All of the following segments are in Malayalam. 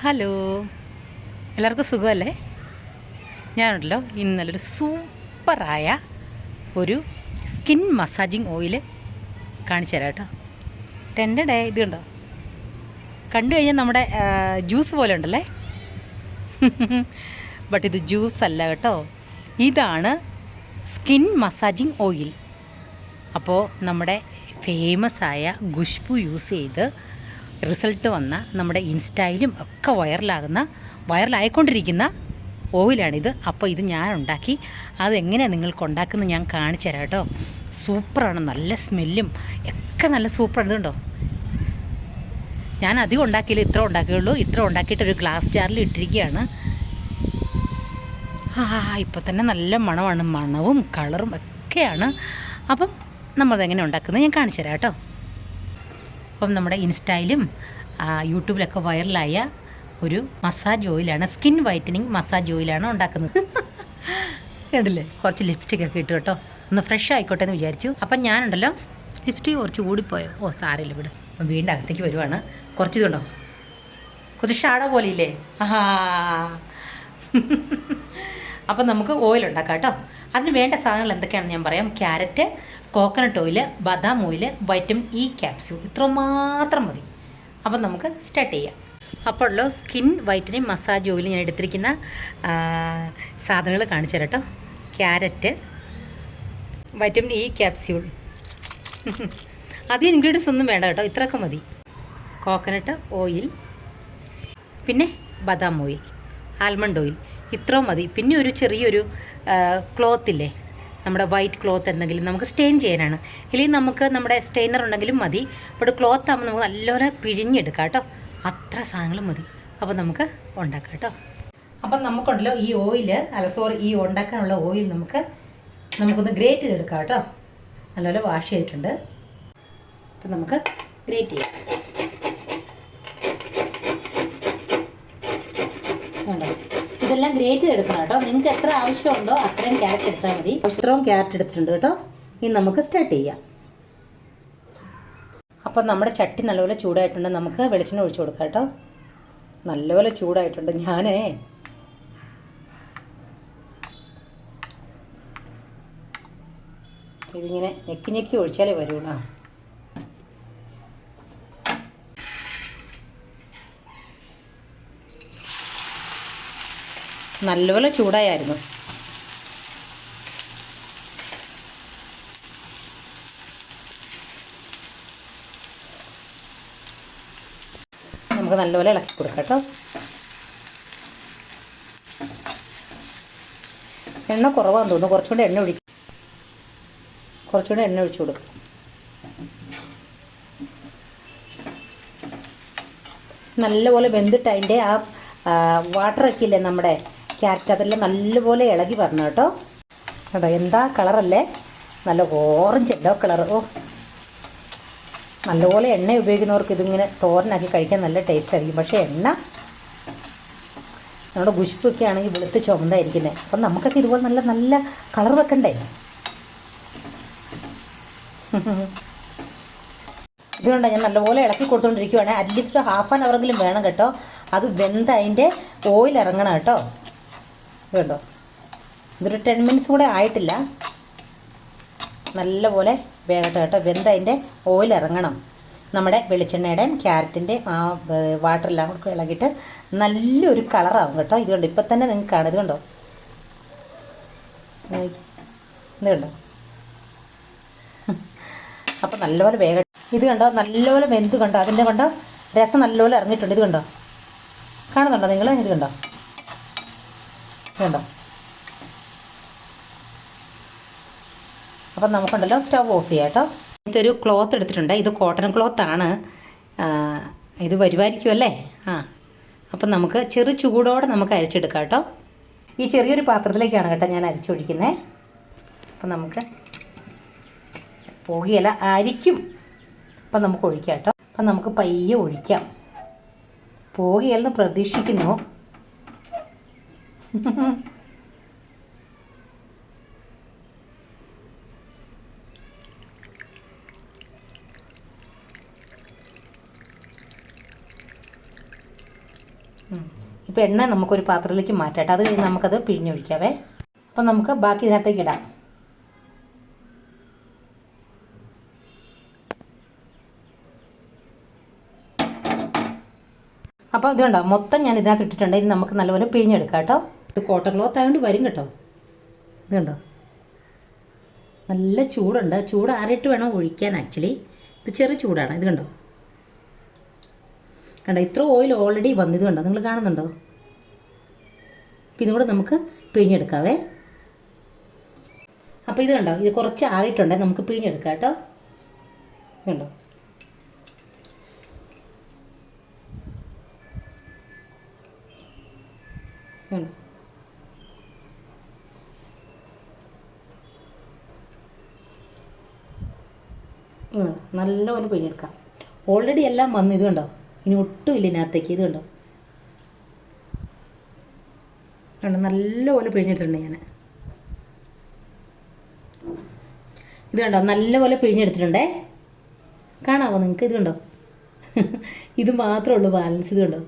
ഹലോ, എല്ലാവർക്കും സുഖമല്ലേ? ഞാനുണ്ടല്ലോ ഇന്നലൊരു സൂപ്പറായ ഒരു സ്കിൻ മസാജിങ് ഓയിൽ കാണിച്ചു തരാം കേട്ടോ. ടെൻഡേ ഇത് കണ്ടോ, കണ്ടു കഴിഞ്ഞാൽ നമ്മുടെ ജ്യൂസ് പോലെ ഉണ്ടല്ലേ. ബട്ട് ഇത് ജ്യൂസ് അല്ല കേട്ടോ, ഇതാണ് സ്കിൻ മസാജിങ് ഓയിൽ. അപ്പോൾ നമ്മുടെ ഫേമസ് ആയ ഖുശ്ബു യൂസ് ചെയ്ത് റിസൾട്ട് വന്ന നമ്മുടെ ഇൻസ്റ്റയിലും ഒക്കെ വൈറലായിക്കൊണ്ടിരിക്കുന്ന ഓയിലാണിത്. അപ്പോൾ ഇത് ഞാൻ ഉണ്ടാക്കി, അതെങ്ങനെയാണ് നിങ്ങൾക്ക് ഉണ്ടാക്കുന്നത് ഞാൻ കാണിച്ചു തരാം കേട്ടോ. സൂപ്പറാണ്, നല്ല സ്മെല്ലും ഒക്കെ നല്ല സൂപ്പറാണ്. ഇതുണ്ടോ, ഞാൻ അധികം ഉണ്ടാക്കിയില്ല, ഇത്ര ഉണ്ടാക്കിയുള്ളൂ. ഇത്ര ഉണ്ടാക്കിയിട്ട് ഒരു ഗ്ലാസ് ജാറിൽ ഇട്ടിരിക്കുകയാണ്. ഇപ്പോൾ തന്നെ നല്ല മണമാണ്, മണവും കളറും ഒക്കെയാണ്. അപ്പം നമ്മളതെങ്ങനെ ഉണ്ടാക്കുന്നത് ഞാൻ കാണിച്ചു തരാം കേട്ടോ. അപ്പം നമ്മുടെ ഇൻസ്റ്റയിലും യൂട്യൂബിലൊക്കെ വൈറലായ ഒരു മസാജ് ഓയിലാണ്, സ്കിൻ വൈറ്റനിങ് മസാജ് ഓയിലാണ് ഉണ്ടാക്കുന്നത്. കണ്ടില്ലേ, കുറച്ച് ലിപ്സ്റ്റിക്കൊക്കെ ഇട്ടു കേട്ടോ, ഒന്ന് ഫ്രഷ് ആയിക്കോട്ടെ എന്ന് വിചാരിച്ചു. അപ്പം ഞാനുണ്ടല്ലോ ലിപ്സ്റ്റിക് കുറച്ച് കൂടിപ്പോയോ, സാരമില്ല വിട്. അപ്പം വീണ്ടും അകത്തേക്ക് വരുവാണ്. കുറച്ച് ഇതുണ്ടോ, കുറച്ച് ഷാഡോ പോലെ ഇല്ലേ. അപ്പം നമുക്ക് ഓയിൽ ഉണ്ടാക്കാം കേട്ടോ. അതിന് വേണ്ട സാധനങ്ങൾ എന്തൊക്കെയാണെന്ന് ഞാൻ പറയാം. ക്യാരറ്റ്, കോക്കനട്ട് ഓയിൽ, ബദാം ഓയിൽ, വൈറ്റമിൻ ഇ ക്യാപ്സ്യൂൾ, ഇത്ര മാത്രം മതി. അപ്പം നമുക്ക് സ്റ്റാർട്ട് ചെയ്യാം. അപ്പോൾ ഉള്ള സ്കിൻ വൈറ്റനിങ് മസാജ് ഓയിൽ ഞാൻ എടുത്തിരിക്കുന്ന സാധനങ്ങൾ കാണിച്ചു തരാം കേട്ടോ. ക്യാരറ്റ്, വൈറ്റമിൻ ഇ ക്യാപ്സ്യൂൾ, അധികം ഇൻഗ്രീഡിയൻസ് ഒന്നും വേണ്ട കേട്ടോ, ഇത്രയൊക്കെ മതി. കോക്കനട്ട് ഓയിൽ, പിന്നെ ബദാം ഓയിൽ, ആൽമണ്ട് ഓയിൽ, ഇത്രയും മതി. പിന്നെ ഒരു ചെറിയൊരു ക്ലോത്തില്ലേ, നമ്മുടെ വൈറ്റ് ക്ലോത്ത് എന്തെങ്കിലും നമുക്ക് സ്റ്റെയിൻ ചെയ്യാനാണ്, ഇല്ലെങ്കിൽ നമുക്ക് നമ്മുടെ സ്റ്റെയിനർ ഉണ്ടെങ്കിലും മതി. അപ്പോൾ ക്ലോത്ത് ആകുമ്പോൾ നമുക്ക് നല്ലപോലെ പിഴിഞ്ഞെടുക്കാം കേട്ടോ. അത്ര സാധനങ്ങൾ മതി. അപ്പോൾ നമുക്ക് ഉണ്ടാക്കാം കേട്ടോ. അപ്പം നമുക്കുണ്ടല്ലോ ഈ ഓയിൽ, ഈ ഉണ്ടാക്കാനുള്ള ഓയിൽ നമുക്കൊന്ന് ഗ്രേറ്റ് ചെയ്തെടുക്കാം കേട്ടോ. നല്ലപോലെ വാഷ് ചെയ്തിട്ടുണ്ട്. അപ്പം നമുക്ക് ഗ്രേറ്റ് ചെയ്യാം. ഉണ്ടോ, ഇതെല്ലാം ഗ്രേറ്റ് ചെയ്തെടുക്കണം കേട്ടോ. നിങ്ങൾക്ക് എത്ര ആവശ്യമുണ്ടോ അത്രയും ക്യാരറ്റ് എടുത്താൽ മതി. ഇത്രയും ക്യാരറ്റ് എടുത്തിട്ടുണ്ട് കേട്ടോ. ഇനി നമുക്ക് സ്റ്റാർട്ട് ചെയ്യാം. അപ്പം നമ്മുടെ ചട്ടി നല്ലപോലെ ചൂടായിട്ടുണ്ട്. നമുക്ക് വെളിച്ചെണ്ണ ഒഴിച്ചു കൊടുക്കാം കേട്ടോ. നല്ലപോലെ ചൂടായിട്ടുണ്ട്. ഇതിങ്ങനെ ഞെക്കി ഒഴിച്ചാലേ വരുള്ളൂ. നല്ലപോലെ ചൂടായിരുന്നു. നമുക്ക് നല്ലപോലെ ഇളക്കി കൊടുക്കാം കേട്ടോ. എണ്ണ കുറവാന്ന് തോന്നുന്നു, കുറച്ചുകൂടെ എണ്ണ ഒഴിച്ചു കൊടുക്കും. നല്ലപോലെ വെന്തിട്ട് അതിൻ്റെ വാട്ടറൊക്കെ ഇല്ലേ നമ്മുടെ ക്യാരറ്റ്, അതെല്ലാം നല്ലപോലെ ഇളകി വരണം കേട്ടോ. കേട്ടോ, എന്താ കളറല്ലേ, നല്ല ഓറഞ്ച് യെല്ലോ കളർ. നല്ലപോലെ എണ്ണ ഉപയോഗിക്കുന്നവർക്ക് ഇതിങ്ങനെ തോരനാക്കി കഴിക്കാൻ നല്ല ടേസ്റ്റ് ആയിരിക്കും. പക്ഷേ എണ്ണ നമ്മുടെ ഖുശ്ബൊക്കെ ആണെങ്കിൽ വെളുത്ത് ചുമന്നായിരിക്കുന്നത്. അപ്പം നമുക്കൊക്കെ ഇതുപോലെ നല്ല നല്ല കളർ വെക്കണ്ടേ. ഇതുകൊണ്ടാണ് ഞാൻ നല്ലപോലെ ഇളക്കി കൊടുത്തുകൊണ്ടിരിക്കുകയാണ്. അറ്റ്ലീസ്റ്റ് ഹാഫ് ആൻ അവറെങ്കിലും വേണം കേട്ടോ. അത് വെന്ത് അതിൻ്റെ ഓയിൽ ഇറങ്ങണം കേട്ടോ. കേട്ടോ, ഇതൊരു 10 മിനിറ്റ്സ് കൂടെ ആയിട്ടില്ല. നല്ലപോലെ വേഗട്ടെ കേട്ടോ. വെന്ത് അതിൻ്റെ ഓയിൽ ഇറങ്ങണം. നമ്മുടെ വെളിച്ചെണ്ണയുടെയും ക്യാരറ്റിൻ്റെയും ആ വാട്ടറെല്ലാം കൂടെ ഇളകിയിട്ട് നല്ലൊരു കളറാവും കേട്ടോ. ഇതുകൊണ്ട് ഇപ്പം തന്നെ നിങ്ങൾക്ക് കാണാം. ഇത് കണ്ടോ, അപ്പം നല്ലപോലെ ഇത് കണ്ടോ, നല്ലപോലെ വെന്ത് കണ്ടോ, അതിൻ്റെ കണ്ടോ രസം നല്ലപോലെ ഇറങ്ങിയിട്ടുണ്ട്. ഇത് കണ്ടോ, കാണുന്നുണ്ടോ നിങ്ങൾ? ഇത് കണ്ടോ. അപ്പം നമുക്കുണ്ടല്ലോ സ്റ്റവ് ഓഫ് ചെയ്യാം കേട്ടോ. ഇതൊരു ക്ലോത്ത് എടുത്തിട്ടുണ്ട്. ഇത് കോട്ടൺ ക്ലോത്താണ്. ഇത് വരുമായിരിക്കും അല്ലേ. അപ്പം നമുക്ക് ചെറു ചൂടോടെ നമുക്ക് അരിച്ചെടുക്കാം കേട്ടോ. ഈ ചെറിയൊരു പാത്രത്തിലേക്കാണ് കേട്ടോ ഞാൻ അരിച്ചൊഴിക്കുന്നത്. അപ്പം നമുക്ക് പോകുകയല്ല, അരിക്കും. അപ്പം നമുക്ക് ഒഴിക്കാം കേട്ടോ. അപ്പം നമുക്ക് പയ്യെ ഒഴിക്കാം. പോകുകയല്ലെന്ന് പ്രതീക്ഷിക്കുന്നു. ഇപ്പോൾ എണ്ണ നമുക്കൊരു പാത്രത്തിലേക്ക് മാറ്റാം. അത് കഴിഞ്ഞ് നമുക്കത് പിഴിഞ്ഞൊഴിക്കാവേ. അപ്പം നമുക്ക് ബാക്കി ഇതിനകത്തേക്ക് ഇടാം. അപ്പോൾ ഇതുണ്ടോ, മൊത്തം ഞാൻ ഇതിനകത്ത് ഇട്ടിട്ടുണ്ട്. ഇനി നമുക്ക് നല്ലപോലെ പിഴിഞ്ഞെടുക്കാം കേട്ടോ. ഇത് കോട്ടൺ ക്ലോത്ത് ആയതുകൊണ്ട് വരും കേട്ടോ. ഇതുണ്ടോ, നല്ല ചൂടുണ്ട്. ചൂട് ആറിയിട്ട് വേണം ഒഴിക്കാൻ. ആക്ച്വലി ഇത് ചെറു ചൂടാണ്. ഇത് കണ്ടോ, കണ്ടോ, ഇത്ര ഓയിൽ ഓൾറെഡി വന്നത് കണ്ടോ, നിങ്ങൾ കാണുന്നുണ്ടോ? അപ്പം ഇതും കൂടെ നമുക്ക് പിഴിഞ്ഞെടുക്കാവേ. അപ്പോൾ ഇത് കണ്ടോ, ഇത് കുറച്ച് ആറിയിട്ടുണ്ട്, നമുക്ക് പിഴിഞ്ഞെടുക്കാം കേട്ടോ. കണ്ടോ, കണ്ടോ, നല്ലപോലെ പിഴിഞ്ഞെടുക്കാം. ഓൾറെഡി എല്ലാം വന്നു. ഇത് കണ്ടോ, ഇനി ഒട്ടും ഇല്ല ഇതിനകത്തേക്ക്. ഇത് കണ്ടോ, കണ്ടോ, നല്ലപോലെ പിഴിഞ്ഞെടുത്തിട്ടുണ്ട് ഞാൻ. ഇത് കണ്ടോ, നല്ലപോലെ പിഴിഞ്ഞെടുത്തിട്ടുണ്ടേ. കാണാമോ നിങ്ങൾക്ക്? ഇത് കണ്ടോ, ഇത് മാത്രമേ ഉള്ളൂ ബാലൻസ്. ഇത് കണ്ടോ,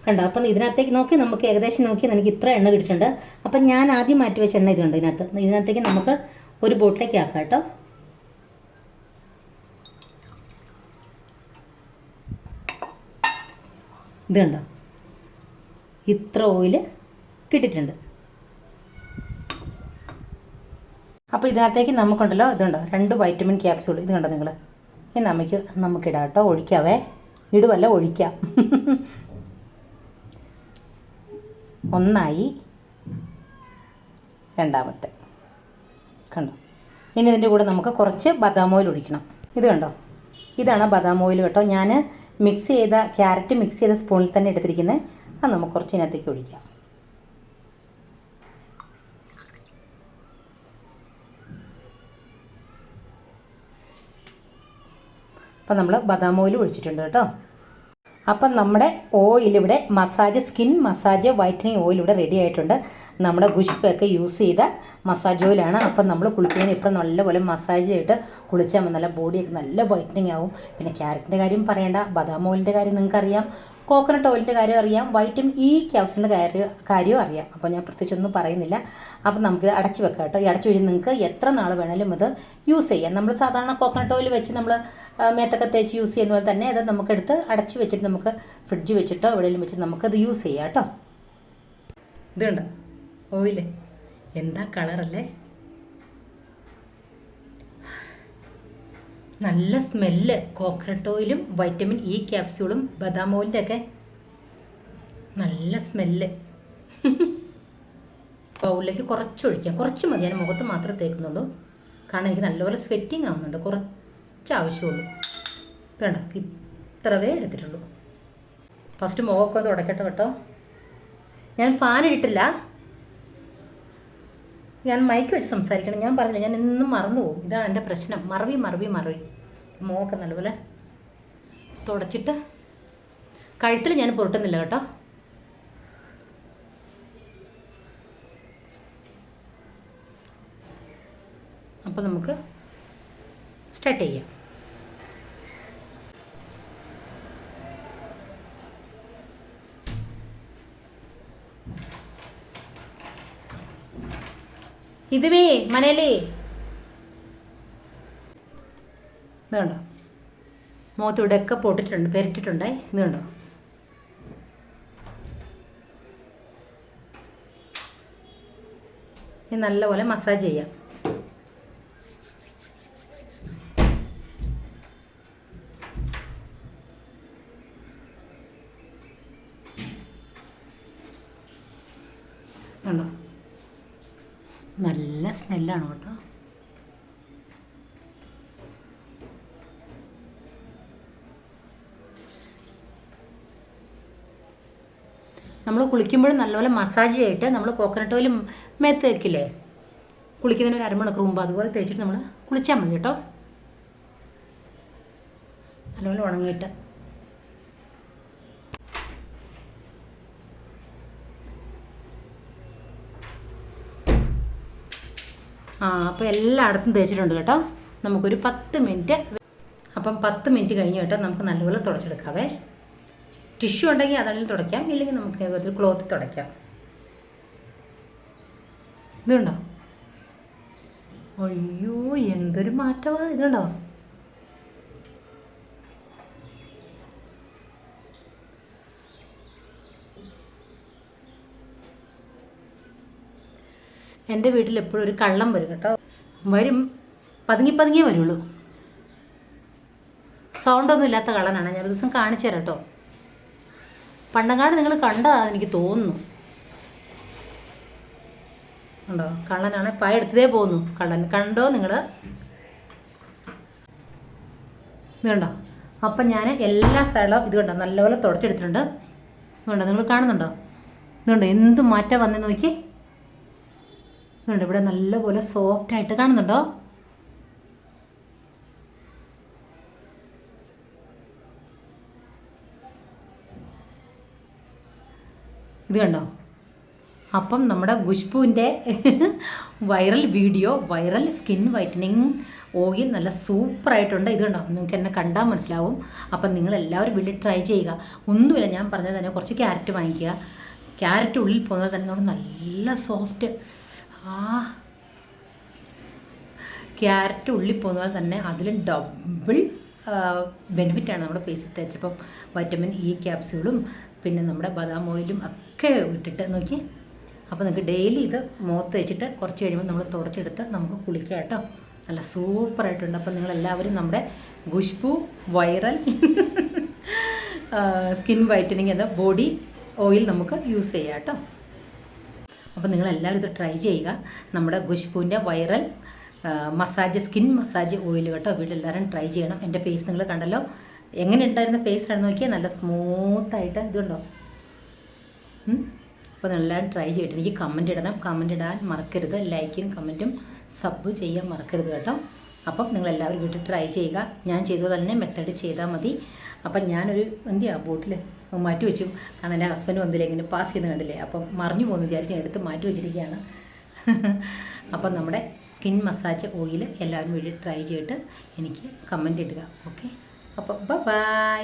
കണ്ടോ. അപ്പം ഇതിനകത്തേക്ക് നോക്കി നമുക്ക് ഏകദേശം നോക്കി എനിക്ക് ഇത്ര എണ്ണ കിട്ടിയിട്ടുണ്ട്. അപ്പം ഞാൻ ആദ്യം മാറ്റി വെച്ച എണ്ണ ഇതുണ്ട്. ഇതിനകത്തേക്ക് നമുക്ക് ഒരു ബോട്ടിലേക്ക് ആക്കാം കേട്ടോ. ഇത് കണ്ടോ, ഇത്ര ഓയിൽ കിട്ടിയിട്ടുണ്ട്. അപ്പോൾ ഇതിനകത്തേക്ക് നമുക്കുണ്ടല്ലോ, ഇതുണ്ടോ, 2 വൈറ്റമിൻ ക്യാപ്സ്യൂൾ. ഇത് കണ്ടോ നിങ്ങൾ? ഇത് നമുക്കിടാം കേട്ടോ. ഒഴിക്കാവേ, ഇടുവല്ല, ഒഴിക്കാം. ഒന്നായി, രണ്ടാമത്തെ കണ്ടോ. ഇനി ഇതിൻ്റെ കൂടെ നമുക്ക് കുറച്ച് ബദാം ഓയിൽ ഒഴിക്കണം. ഇത് കണ്ടോ, ഇതാണ് ബദാം ഓയിൽ കേട്ടോ. ഞാൻ ക്യാരറ്റ് മിക്സ് ചെയ്ത സ്പൂണിൽ തന്നെ എടുത്തിരിക്കുന്നത്. അത് നമുക്ക് കുറച്ച് ഇതിനകത്തേക്ക് ഒഴിക്കാം. അപ്പം നമ്മൾ ബദാം ഓയിൽ ഒഴിച്ചിട്ടുണ്ട് കേട്ടോ. അപ്പം നമ്മുടെ ഓയിൽ ഇവിടെ സ്കിൻ മസാജ് വൈറ്റനിങ് ഓയിൽ ഇവിടെ റെഡി ആയിട്ടുണ്ട്. നമ്മുടെ ഗുഷ്പൊക്കെ യൂസ് ചെയ്ത മസാജ് ഓയിലാണ്. അപ്പം നമ്മൾ കുളിക്കുന്നതിന് ഇപ്പം നല്ലപോലെ മസാജ് ചെയ്തിട്ട് കുളിച്ചാൽ നല്ല ബോഡിയൊക്കെ നല്ല വൈറ്റനിങ് ആവും. പിന്നെ ക്യാരറ്റിൻ്റെ കാര്യം പറയേണ്ട, ബദാം ഓയിലിൻ്റെ കാര്യം നിങ്ങൾക്കറിയാം, കോക്കനട്ട് ഓയിലിൻ്റെ കാര്യം അറിയാം, വൈറ്റമിൻ ഇ ക്യാപ്സ്യൂളിൻ്റെ കാര്യവും അറിയാം. അപ്പോൾ ഞാൻ പ്രത്യേകിച്ചൊന്നും പറയുന്നില്ല. അപ്പം നമുക്ക് അടച്ച് വെക്കാം കേട്ടോ. ഈ അടച്ച് വെച്ച് നിങ്ങൾക്ക് എത്ര നാൾ വേണമെങ്കിലും ഇത് യൂസ് ചെയ്യാം. നമ്മൾ സാധാരണ കോക്കനട്ട് ഓയിൽ വെച്ച് നമ്മൾ മേത്തൊക്കെ തേച്ച് യൂസ് ചെയ്യുന്ന പോലെ തന്നെ അത് നമുക്കെടുത്ത് അടച്ച് വെച്ചിട്ട് നമുക്ക് ഫ്രിഡ്ജ് വെച്ചിട്ടോ എവിടെയെങ്കിലും വെച്ചിട്ട് നമുക്കത് യൂസ് ചെയ്യാം കേട്ടോ. ഇതുണ്ട് ഓയിൽ, എന്താ കളറല്ലേ, നല്ല സ്മെല്ല്. കോക്കനട്ട് ഓയിലും വൈറ്റമിൻ ഇ ക്യാപ്സ്യൂളും ബദാം ഓയിലിൻ്റെ ഒക്കെ നല്ല സ്മെല്ല്. ബൗളിലേക്ക് കുറച്ചൊഴിക്കാം, കുറച്ച് മതി. ഞാൻ മുഖത്ത് മാത്രമേ തേക്കുന്നുള്ളൂ, കാരണം എനിക്ക് നല്ലപോലെ സ്വെറ്റിങ് ആവുന്നുണ്ട്. കുറച്ച് ആവശ്യമുള്ളൂ. കണ്ടോ, ഇത്രവേ എടുത്തിട്ടുള്ളൂ. ഫസ്റ്റ് മുഖമൊക്കെ തുടക്കട്ടെ കേട്ടോ. ഞാൻ ഫാൻ ഇട്ടിട്ടില്ല, ഞാൻ മൈക്ക് വെച്ച് സംസാരിക്കണം. ഞാൻ പറഞ്ഞില്ല, ഞാൻ എന്നും മറന്നു പോകും. ഇതാണ് എൻ്റെ പ്രശ്നം, മറവി. മുഖമൊക്കെ നല്ലപോലെ തുടച്ചിട്ട് കഴുത്തിൽ ഞാൻ പുരട്ടുന്നില്ല കേട്ടോ. അപ്പോൾ നമുക്ക് സ്റ്റാർട്ട് ചെയ്യാം. ഇതുവേ മനയിലേ ഇത് കണ്ടോ, മുഖത്ത് ഇവിടെയൊക്കെ പൊട്ടിട്ടുണ്ട്, പെരട്ടിട്ടുണ്ടേ. ഇത് കണ്ടോ, ഇത് നല്ലപോലെ മസാജ് ചെയ്യാം. കണ്ടോ, നല്ല സ്മെല്ലാണ് കേട്ടോ. നമ്മൾ കുളിക്കുമ്പോഴും നല്ലപോലെ മസാജ് ചെയ്തിട്ട് നമ്മൾ കോക്കനട്ട് ഓയിൽ മേത്ത് തേക്കില്ലേ, കുളിക്കുന്നതിന് 1 അരമണിക്കൂർ മുമ്പ് അതുപോലെ തേച്ചിട്ട് നമ്മൾ കുളിച്ചാൽ മതി കേട്ടോ. നല്ലപോലെ ഉണങ്ങിയിട്ട്. അപ്പോൾ എല്ലായിടത്തും തേച്ചിട്ടുണ്ട് കേട്ടോ. നമുക്കൊരു 10 മിനിറ്റ്. അപ്പോൾ അപ്പം 10 മിനിറ്റ് കഴിഞ്ഞ് കേട്ടോ നമുക്ക് നല്ലപോലെ തുടച്ചെടുക്കാവേ. ടിഷ്യൂ ഉണ്ടെങ്കിൽ അതാണെങ്കിലും തുടയ്ക്കാം, ഇല്ലെങ്കിൽ നമുക്ക് ഒരു ക്ലോത്ത് തുടയ്ക്കാം. ഇതുണ്ടോ? അയ്യോ എന്തൊരു മാറ്റമാണ് ഇതുണ്ടോ. എൻ്റെ വീട്ടിൽ എപ്പോഴും ഒരു കള്ളം വരും കേട്ടോ. വരും, പതുങ്ങിയേ വരുള്ളൂ. സൗണ്ടൊന്നും ഇല്ലാത്ത കള്ളനാണ്. ഞാൻ ഒരു ദിവസം കാണിച്ചു തരാം കേട്ടോ. പണ്ടങ്ങാട് നിങ്ങൾ കണ്ടതാണെന്ന് എനിക്ക് തോന്നുന്നു. ഉണ്ടോ? കള്ളനാണ്. പായ എടുത്തതേ പോകുന്നു കള്ളൻ. കണ്ടോ നിങ്ങൾ? ഇത് കണ്ടോ? അപ്പം ഞാൻ എല്ലാ സ്ഥലവും ഇത് കണ്ടോ നല്ലപോലെ തുടച്ചെടുത്തിട്ടുണ്ട്. ഇതുണ്ടോ? നിങ്ങൾ കാണുന്നുണ്ടോ? ഇതുണ്ടോ എന്ത് മാറ്റം വന്നെന്ന് നോക്കി. ഇതുണ്ട് ഇവിടെ നല്ലപോലെ സോഫ്റ്റായിട്ട് കാണുന്നുണ്ടോ? ഇത് കണ്ടോ? അപ്പം നമ്മുടെ ഖുശ്ബുവിൻ്റെ വൈറൽ സ്കിൻ വൈറ്റനിങ് ഓയിൽ നല്ല സൂപ്പറായിട്ടുണ്ട്. ഇത് കണ്ടോ? നിങ്ങൾക്ക് എന്നെ കണ്ടാൽ മനസ്സിലാവും. അപ്പം നിങ്ങളെല്ലാവരും വീട്ടിൽ ട്രൈ ചെയ്യുക. ഒന്നുമില്ല, ഞാൻ പറഞ്ഞത് തന്നെ കുറച്ച് ക്യാരറ്റ് വാങ്ങിക്കുക. ക്യാരറ്റ് ഉള്ളിൽ പോകുന്നത് തന്നെ നമ്മൾ നല്ല സോഫ്റ്റ്. ക്യാരറ്റ് ഉള്ളിൽ പോകുന്നത് തന്നെ അതിലും ഡബിൾ ബെനിഫിറ്റാണ് നമ്മുടെ ഫേസിൽ തേച്ചപ്പം. വൈറ്റമിൻ ഇ ക്യാപ്സ്യൂളും പിന്നെ നമ്മുടെ ബദാം ഓയിലും ഒക്കെ ഇട്ടിട്ട് നോക്കി. അപ്പോൾ നിങ്ങൾക്ക് ഡെയിലി ഇത് മുഖത്ത് തേച്ചിട്ട് കുറച്ച് കഴിയുമ്പോൾ നമ്മൾ തുടച്ചെടുത്ത് നമുക്ക് കുളിക്കാം കേട്ടോ. നല്ല സൂപ്പറായിട്ടുണ്ട്. അപ്പോൾ നിങ്ങളെല്ലാവരും നമ്മുടെ ഖുശ്ബു വൈറൽ സ്കിൻ വൈറ്റനിങ് എന്ന ബോഡി ഓയിൽ നമുക്ക് യൂസ് ചെയ്യാം കേട്ടോ. അപ്പോൾ നിങ്ങളെല്ലാവരും ഇത് ട്രൈ ചെയ്യുക. നമ്മുടെ ഖുശ്ബുവിൻ്റെ വൈറൽ സ്കിൻ മസാജ് ഓയിൽ കേട്ടോ. വീട്ടിലെല്ലാവരും ട്രൈ ചെയ്യണം. എൻ്റെ ഫേസ് നിങ്ങൾ കണ്ടല്ലോ, എങ്ങനെ ഉണ്ടായിരുന്ന ഫേസിലാണ് നോക്കിയാൽ നല്ല സ്മൂത്തായിട്ട് ഇതുണ്ടോ. അപ്പോൾ നിങ്ങളെല്ലാവരും ട്രൈ ചെയ്തിട്ട് എനിക്ക് കമൻറ്റ് ഇടണം. കമൻറ്റ് ഇടാൻ മറക്കരുത്. ലൈക്കും കമൻറ്റും സബ് ചെയ്യാൻ മറക്കരുത് കേട്ടോ. അപ്പം നിങ്ങളെല്ലാവരും വീട്ടിൽ ട്രൈ ചെയ്യുക. ഞാൻ ചെയ്തത് തന്നെ മെത്തേഡ് ചെയ്താൽ മതി. അപ്പം ഞാനൊരു ബോട്ടിൽ മാറ്റി വെച്ചു. കാരണം എൻ്റെ ഹസ്ബൻഡ് വന്നില്ല, ഇങ്ങനെ പാസ് ചെയ്യുന്ന കണ്ടില്ലേ. അപ്പം മറിഞ്ഞു പോകുന്നു വിചാരിച്ച് ഞാൻ എടുത്ത് മാറ്റി വെച്ചിരിക്കുകയാണ്. അപ്പം നമ്മുടെ സ്കിൻ മസാജ് ഓയിൽ എല്ലാവരും വീട്ടിൽ ട്രൈ ചെയ്തിട്ട് എനിക്ക് കമൻറ്റ് ഇടുക. ഓക്കെ, അപ്പോൾ ബൈ.